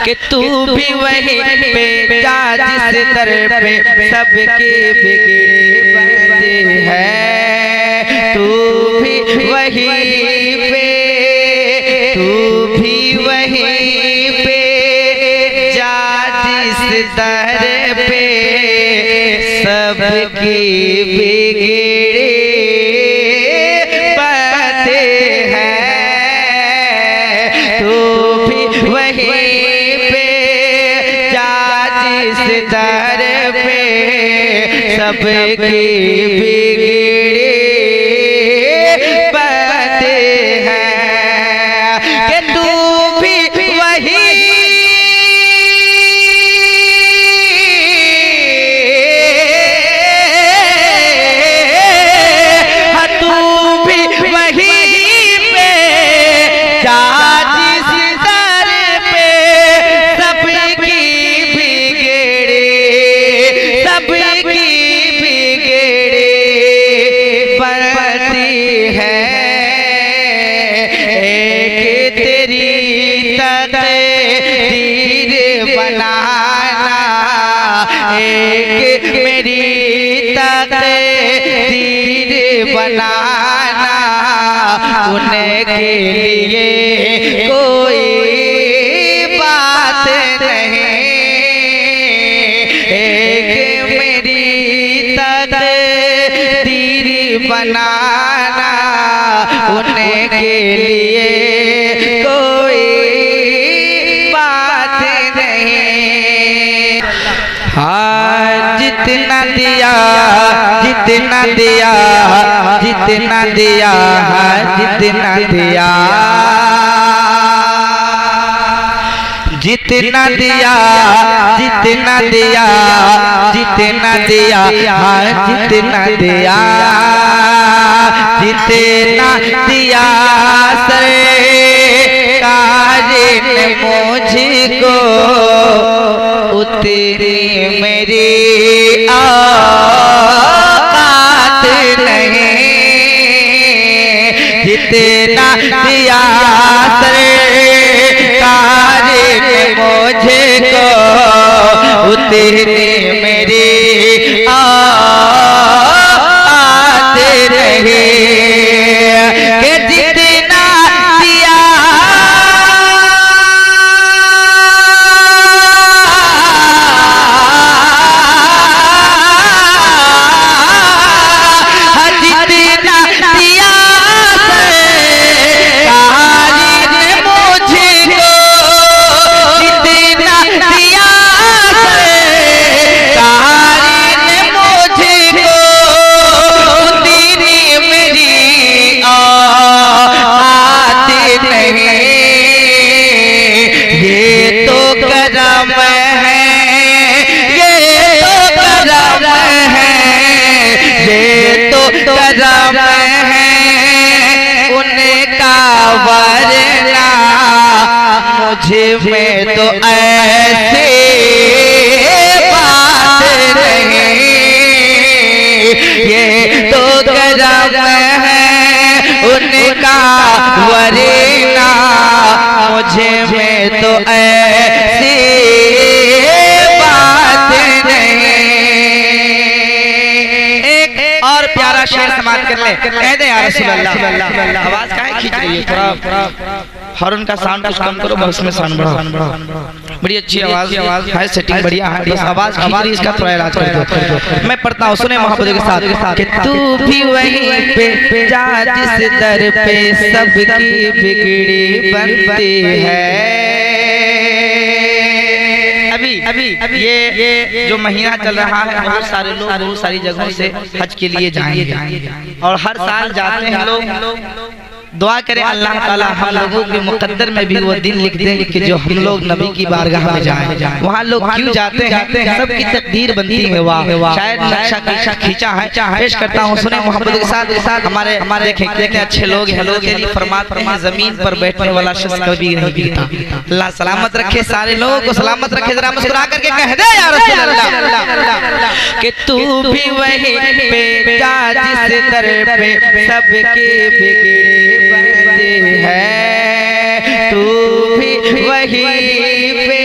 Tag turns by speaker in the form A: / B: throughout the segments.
A: कि तू भी वहीं पे जा जिस दर पे सबके बिगड़े बनते हैं। तू भी वहीं पे, तू भी वहीं पे जा जिस दर पे सबके बिगड़े बनते हैं। तू भी वहीं पे जा जिस दर पे सबके बिगड़े बनते हैं। कि तू भी वहीं बनाना उनके लिए कोई बात नहीं। एक मेरी तकदीर बनाना उनके लिए कोई बात नहीं। हाँ जितना दिया जितना दिया जितना दिया जितना दिया जितना दिया जितना दिया जितना दिया जितना दिया जितना दिया सरकार ने मुझको उतरी मेरी औकात नहीं। जितना दिया सरकार ने मुझको उतरी मेरी औकात नहीं। कि जितना दिया करम है उनका वरना मुझे में तो ऐसी बात नहीं। ये तो करम है उनका वरना मुझे में तो ऐसी बात नहीं। और प्यारा शेर समाप्त कर ले, कह दे यार रसूल अल्लाह। आवाज काहे खींच रही है? थोड़ा हॉर्न का साउंड कुछ कम करो, बस में साउंड बढ़ाओ। बड़ी अच्छी आवाज है, सेटिंग बढ़िया है, बस आवाज इसका थोड़ा इलाज कर दो। मैं पढ़ता हूँ, सुने मोहब्बत के साथ कि तू भी वहीं पे जा जिस दर पे सबकी बिगड़ी बनती है। अभी ये जो महीना चल रहा है, बहुत सारे लोग बहुत सारी जगहों से हज के लिए जाएंगे और हर साल जाते हैं लोग। दुआ करें अल्लाह ताला हम लोगों के मुकद्दर में भी वो दिन लिख देंगे कि जो हम लोग नबी की बारगाह में जाएं। वहाँ लोग क्यों जाते हैं, सबकी तकदीर बनती है। वाह शायद नक्शा खींचा है, पेश करता हूँ, सुने मोहब्बत के साथ हमारे देखें अच्छे लोग हैं, लोग तेरी फरमाते हैं जमीन पर बैठने वाला शख्स कभी नहीं गिरता। अल्लाह सलामत रखे, सारे लोगों को सलामत रखे। जरा मुस्कुरा करके कह दे या रसूल अल्लाह कि तू भी वहीं पे जा जिस दर पे सबके बिगड़े बनते हैं। तू भी वहीं पे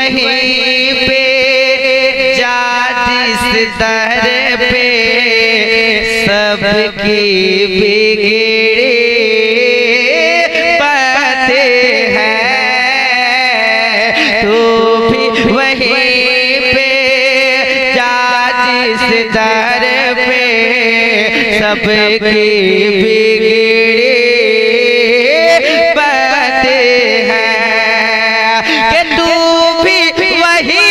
A: वहीं पे जा जिस दर पे सबकी बिगड़ी बातें हैं। तू भी वहीं पे जा जिस दर पे सबकी बिगड़ी बातें हैं कि तू भी वही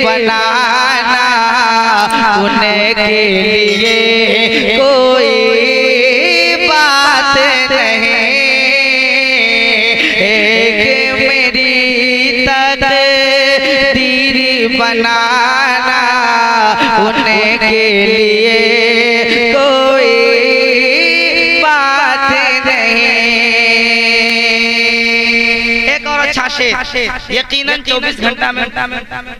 A: बनाना उनके लिए कोई बात नहीं। एक मेरी तकदीर बनाना उनके लिए कोई बात नहीं। एक और अच्छा शेर, यकीनन 24 घंटा में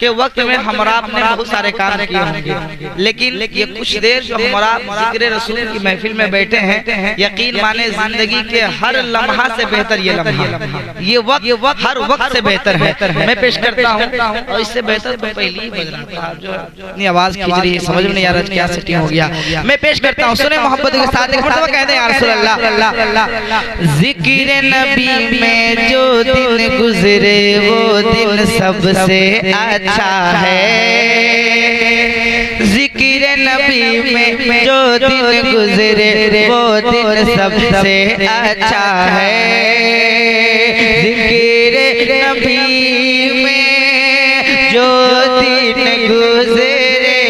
A: के वक्त में हमरा आपने बहुत सारे काम किए होंगे, लेकिन ये कुछ देर जो हमरा जिक्र रसूल की महफिल में बैठे हैं, यकीन माने जिंदगी के हर लम्हा से बेहतर ये लम्हा, ये वक्त हर वक्त से बेहतर है। मैं पेश करता हूँ और इससे बेहतर तो पहले ही बज रहा था, जो इतनी आवाज खींच रही है समझ में नहीं आ रहा क्या सेटिंग हो गया। मैं पेश करता हूँ, सुने मोहब्बत के साथ एक मर्तबा कह दें या रसूल अल्लाह। जिक्र नबी में जो दिन गुजरे वो दिन सबसे अच्छा है। जिक्र नबी में जो दिन गुजरे वो दिन सबसे अच्छा है। जिक्र नबी में जो दिन गुजरे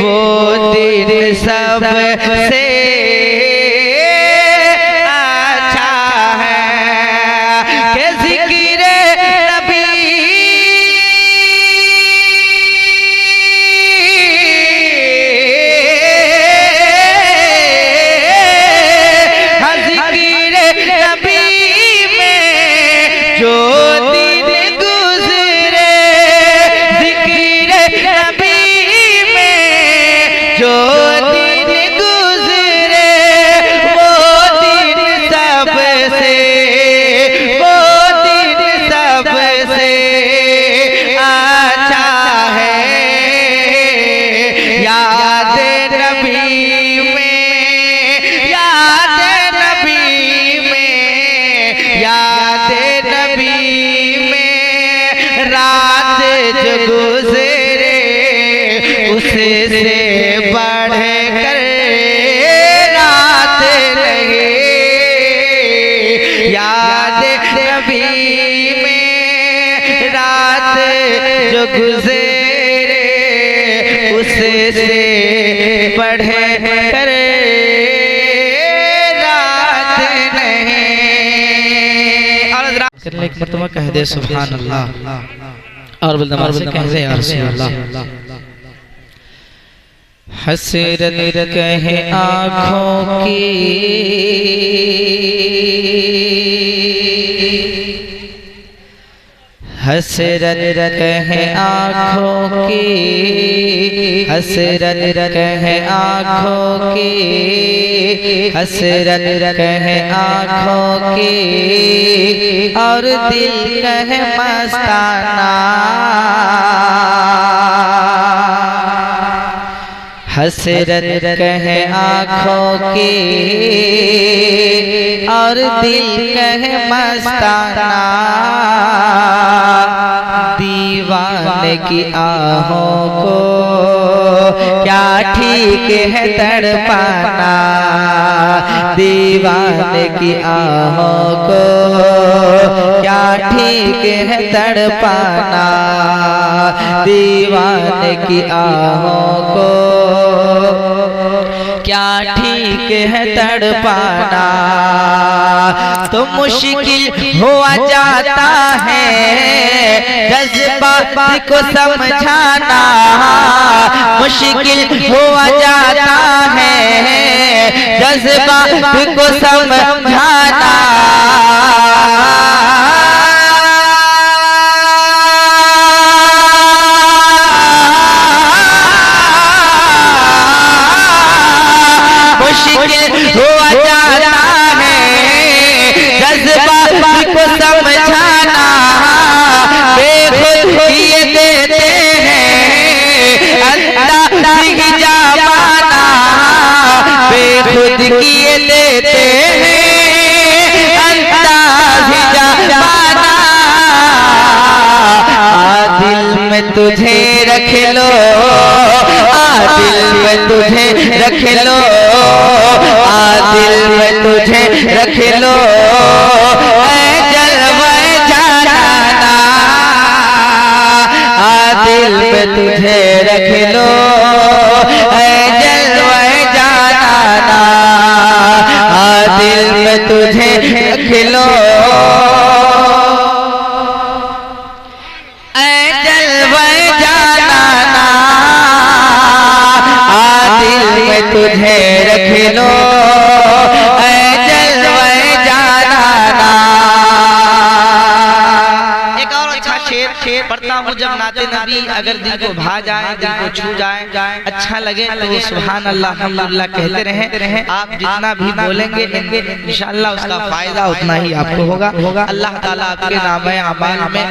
A: वो दिन सबसे एक मर्तबा कह दे सुभान अल्लाह और बलदमार से कह दे या रसूल अल्लाह। हसरत कहे आँखों की हसरत कहे आँखों की हसरत कहे आँखों की हसरत कहे आँखों की और दिल कहे मस्ताना। हसरत कहे आँखों की और दिल कहे मस्ताना। दीवाने की आहों को क्या ठीक है तड़पाना। दीवाने की आहों को क्या ठीक है तड़पाना। दीवाने की आहों को क्या ठीक है तड़पाना, तो मुश्किल हुआ जाता है जज्बात को समझाना, मुश्किल हुआ जाता है जज्बात को समझाना। मुश्किल हुआ जाता है जज्बात को समझाना, बेखुद किए देते हैं अल्लाह ही जमाना, बेखुद किए देते हैं अल्लाह ही जमाना। दिल में तुझे रख लो, दिल में तुझे रख लो, दिल में तुझे रख लो, जलवे जाना, दिल में तुझे रख लो, जलवे जाना, दिल में तुझे रख लो, तुझे रख लो, जलवे जाना। एक और अच्छा शेर पढ़ता हूँ जब नाते नबी अगर दिल को भा जाए, दिल को छू जाए, अच्छा लगे तो वो सुभान अल्लाह अल्हम्दुलिल्लाह कहते रहें। आप जितना भी बोलेंगे इंशाअल्लाह उसका फायदा उतना ही आपको होगा। अल्लाह ताला आपके नामे अमाल में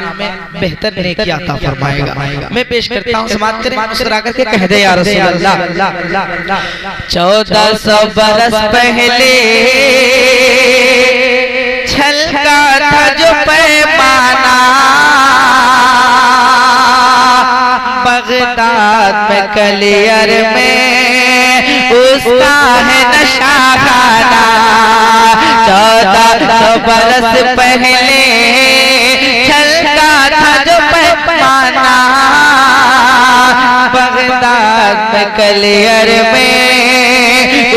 A: बेहतर नेकी अता फरमाएगा। मैं पेश करता हूँ, समाप्त करें मुस्कुरा करके कह दे या रसूल अल्लाह। 1400 बरस पहले छलका था जो पैमाना, बगदाद में कलियर में उसका है नशा खाना। 1400 बरस पहले छलका था जो पैमाना, बगदाद में कलियर में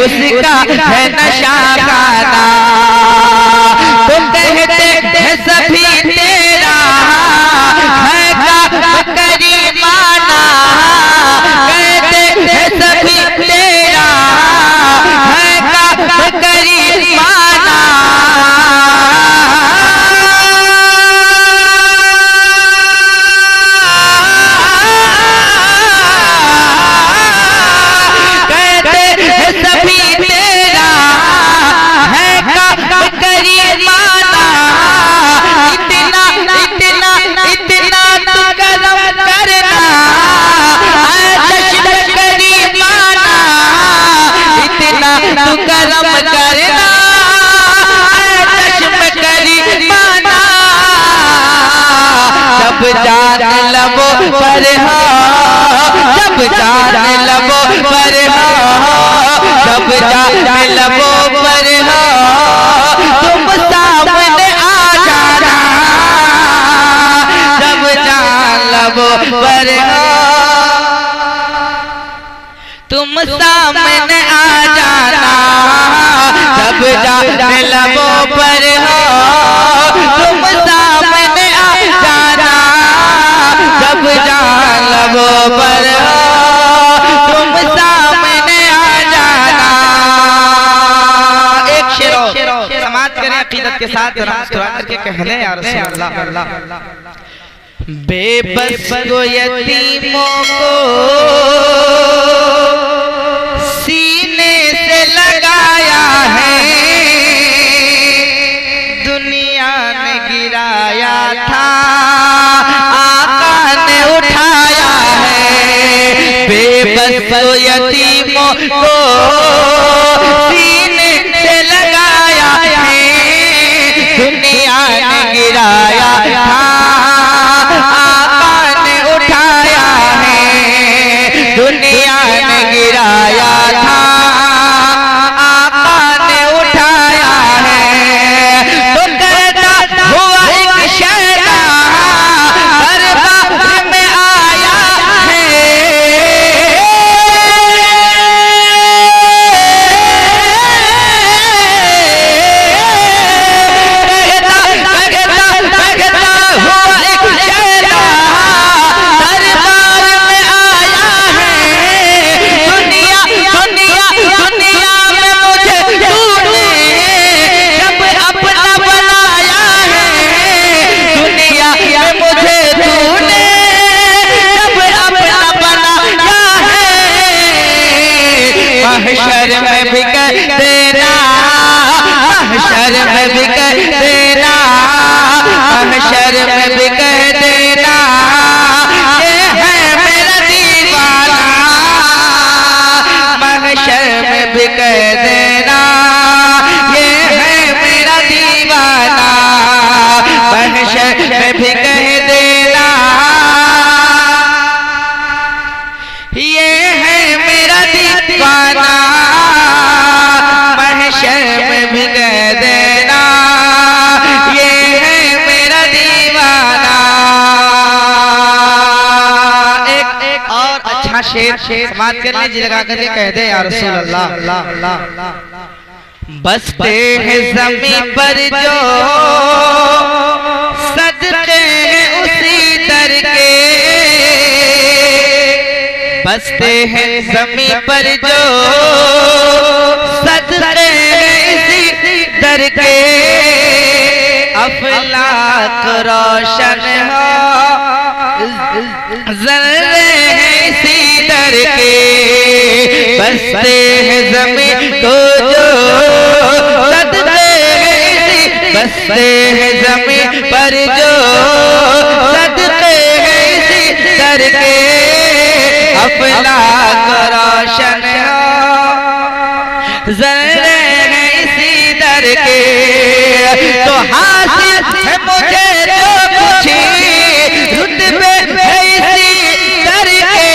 A: उसका है नशा खाना। तुम कहते हैं सभी तेरा है का करीमाना, कहते हैं सभी तेरा है का करीमाना। जब जान लबो पर हो, जब जान लबो पर हो, जब जान लबो पर हो, तुम सामने आ जाना, जब जान लबो पर हो, तुम सामने आ जाना, जब जान लबो पर हो, तुम सामने आ जाना, जब जान लबो पर हो, तुम सामने आ जाना। एक शेर समाप्त करें अकीदत के साथ मुस्कुरा करके कहने या रसूल अल्लाह। बेबस को यतीमों को सीने से लगाया है, दुनिया ने गिराया था आका ने उठाया है। बेबस को यतीमों को सीने से लगाया है, दुनिया ने गिराया था आका ने उठाया है, दुनिया ने गिराया था आका ने उठाया है। तो कहता हुआ एक शहर दरबार में आया है, में भी कह देना, महशर में भी कह देना, महशर में भी कह देना, ये है मेरा दीवाना, महशर में भी कह देना, ये है मेरा दीवाना, महशर में भी कह देना, ये है मेरा दीवाना, महशर में भी कह देना, ये है मेरा दीवाना। एक और अच्छा शेर समाज करने जी लगा करके कह दे या रसूल अल्लाह। बसते हैं ज़मीन पर जो सदके हैं उसी दर के, बसते हैं ज़मीन पर जो सदके हैं इसी दर के, अफलाक रोशन हो ज़र्रे हैं इसी दर के, बसते हैं ज़मीन को जो सदके हैं इसी, बसते हैं ज़मीन पर जो सदके हैं इसी दर के, अफलाक रोशन हो ज़र्रे हैं इसी दर के, तो हासिल है मुझे जो कुछ रुतबे है इसी दर के,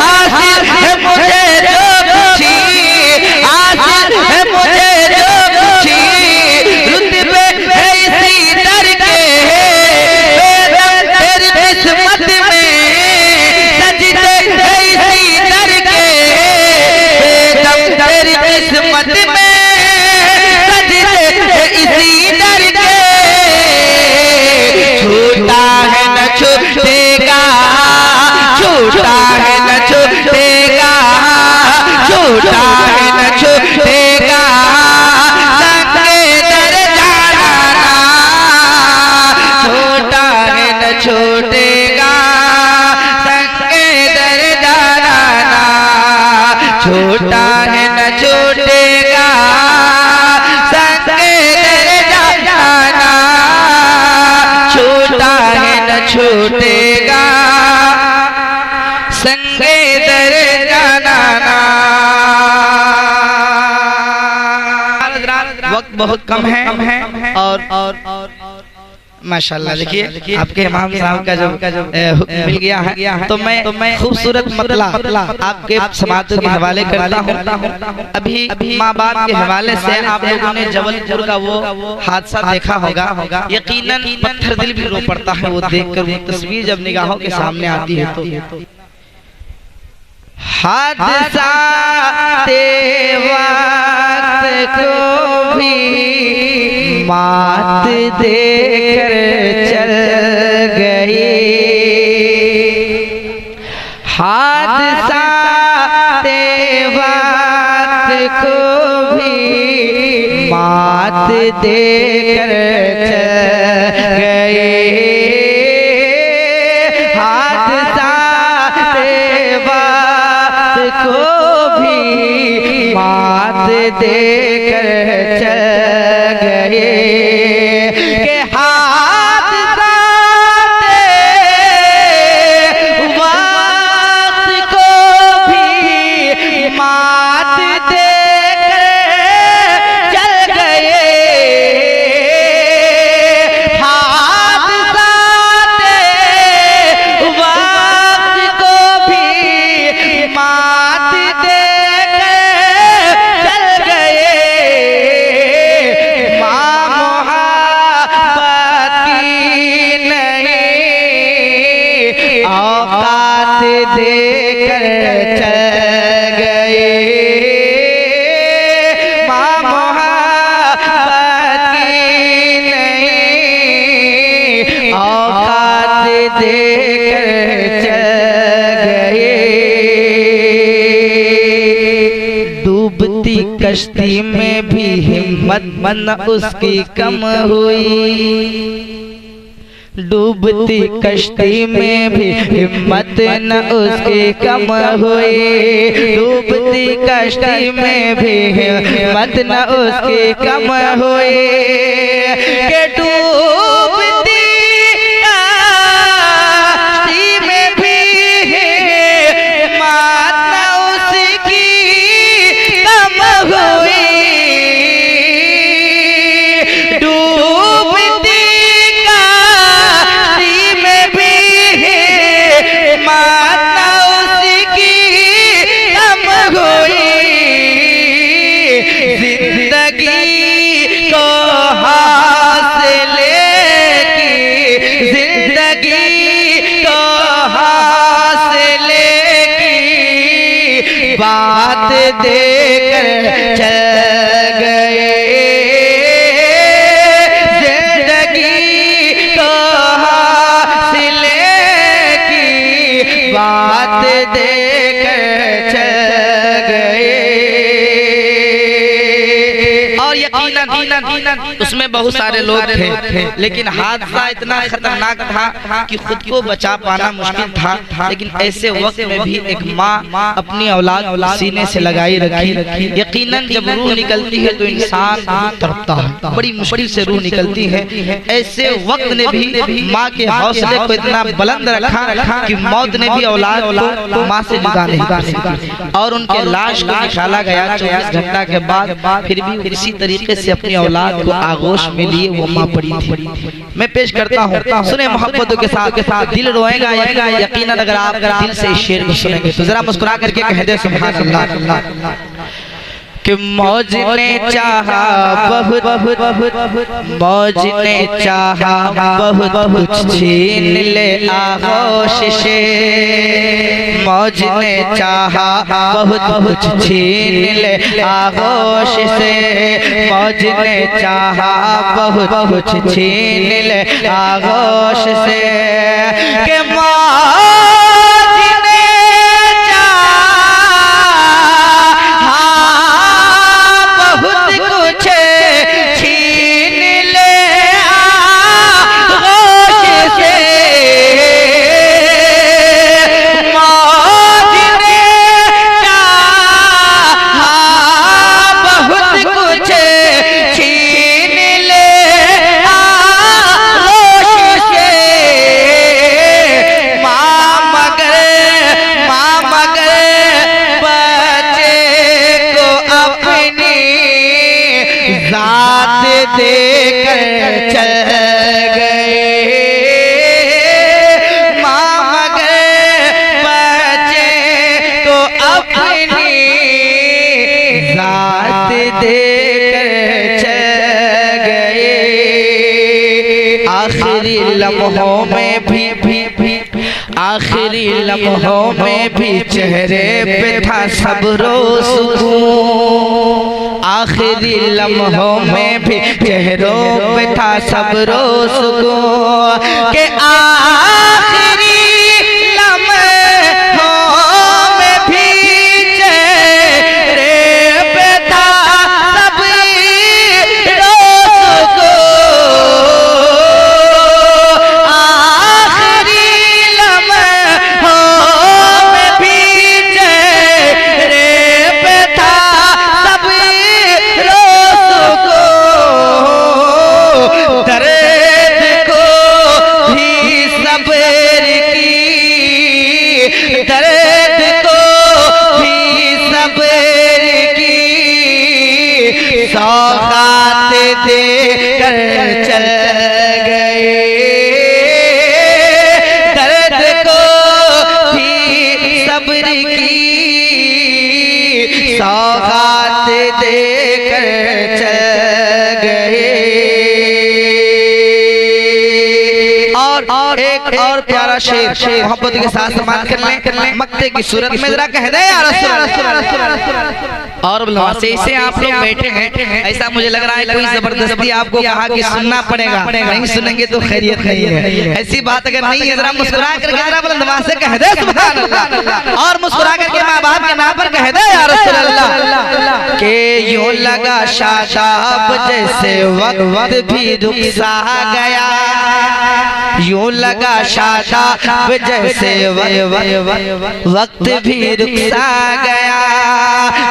A: हासिल है मुझे जो कुछ, हासिल है मुझे जो कुछ रुतबे है इसी दर के, तेरी किस्मत में सजदे है इसी दर के, तेरी किस्मत में सजदे है इसी दर के, छूटा है न छूटेगा, छूटा है न छूटेगा, छूटा है न छूटेगा, संगे दर जाना, छूटा है न छूटेगा, संगे दर जाना, छूटा है न छूटेगा, संगे दर जाना, छूटा है न छूटेगा, संगे दर जाना। वक्त बहुत कम है और माशाल्लाह देखिए आपके इमाम साहब का जो मिल गया है, तो मैं खूबसूरत मतला आपके समातों के हवाले करता हूँ। अभी माँ बाप के हवाले से आप लोगों ने जबलपुर का वो हादसा देखा होगा, यकीनन पत्थर दिल भी रो पड़ता है वो देखकर, वो तस्वीर जब निगाहों के सामने आती है तो। हादसा वक्त को भी मात देकर चल गई, हादसा वक्त को भी मात देकर चल गई, हादसा को भी मात देकर चल गए, के हादसा वक्त को भी मात देकर चल गए, हादसा वक्त को भी मात देकर चल गए, माँ मोहब्बत की नहीं औकात देकर चल गए, डूबती कश्ती में भी हिम्मत मन उसकी कम हुई, डूबती कश्ती में भी हिम्मत न उसकी कम हुई, डूबती कश्ती में भी हिम्मत न उसकी कम हुई, के डूबती कश्ती में भी हिम्मत न उसकी कम हुई, बात देकर चल गए, जिंदगी को हासिल की बात देकर चल गए। और यकीनन उसमें बहुत सारे लोग थे, लेकिन हादसा इतना खतरनाक था कि खुद को बचा पाना मुश्किल था। लेकिन ऐसे वक्त में भी एक माँ अपनी औलाद सीने से लगाई रखी। यकीनन जब रूह निकलती है तो इंसान तड़पता है, बड़ी मुश्किल से रूह निकलती है। ऐसे वक्त ने भी माँ के हौसले को इतना बुलंद रखा कि मौत ने भी औलाद को माँ से जुदा नहीं कर सकी, और उनके लाश को निकाला गया 24 घंटा के बाद। फिर भी इसी तरीके से अपनी औलाद को आगोश में लिए वो माँ पड़ी थी। मैं पेश करता हूँ, सुने मोहब्बतों के साथ, दिल रोएगा यकीनन अगर आप दिल से इस शेर को सुनेंगे तो जरा मुस्कुरा करके कह दे सुभान अल्लाह। कि मौज ने चाहा बहुत मौज ने चाहा बहुत कुछ छीन ले आगोश से, मौज ने चाहा बहुत कुछ छीन ले आगोश से, मौज ने चाहा बहुत कुछ छीन ले आगोश से, के देकर चल गए, माँ मगर बच्चे को अपनी जात देकर चल गए। आखिरी लम्हों में भी आखिरी लम्हों में भी चेहरे पे था सब्रो सुकून, आखिरी लम्हों में भी चेहरों पे था सब्रो सुकून, के आखिरी लम्हों में भी चेहरे पे था सब्रो सुकून, आखिरी लम्हों में भी चेहरे पे था दर्द को भी सब्र की, दर्द को भी सब्र की सौगात देकर चल गए, दर्द को भी सब्र की सौगात देकर चल गए। और एक और प्यारा शेर मोहब्बत के साथ सम्मान कर लें, मक्ते की सूरत में जरा कह दे या रसूल अल्लाह। और नमाज़ से आप लोग बैठे हैं, ऐसा मुझे लग रहा है कोई जबरदस्ती आपको कहा कि सुनना पड़ेगा, नहीं सुनेंगे तो खैरियत नहीं है। ऐसी बात अगर नहीं है, जरा मुस्कुरा करके जरा बुलंद आवाज़ से कह दे सुभान अल्लाह, और मुस्कुरा करके माँ बाप के नाम पर कह दे या रसूल अल्लाह। के यूं लगा शादाब जैसे वक्त भी रुक सा गया, यूं लगा शादाब जैसे वक्त भी रुक सा गया,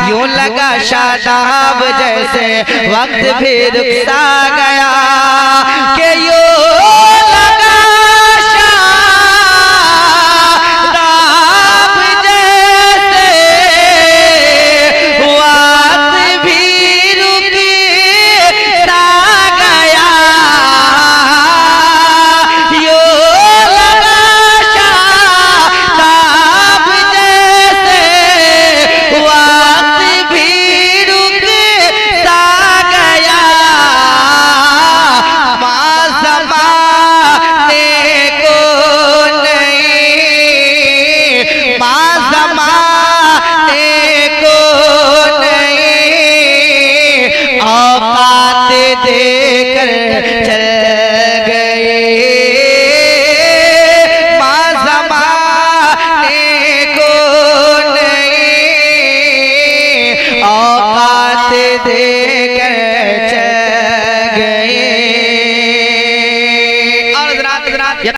A: यूं लगा शादाब जैसे वक्त भी रुक सा गया।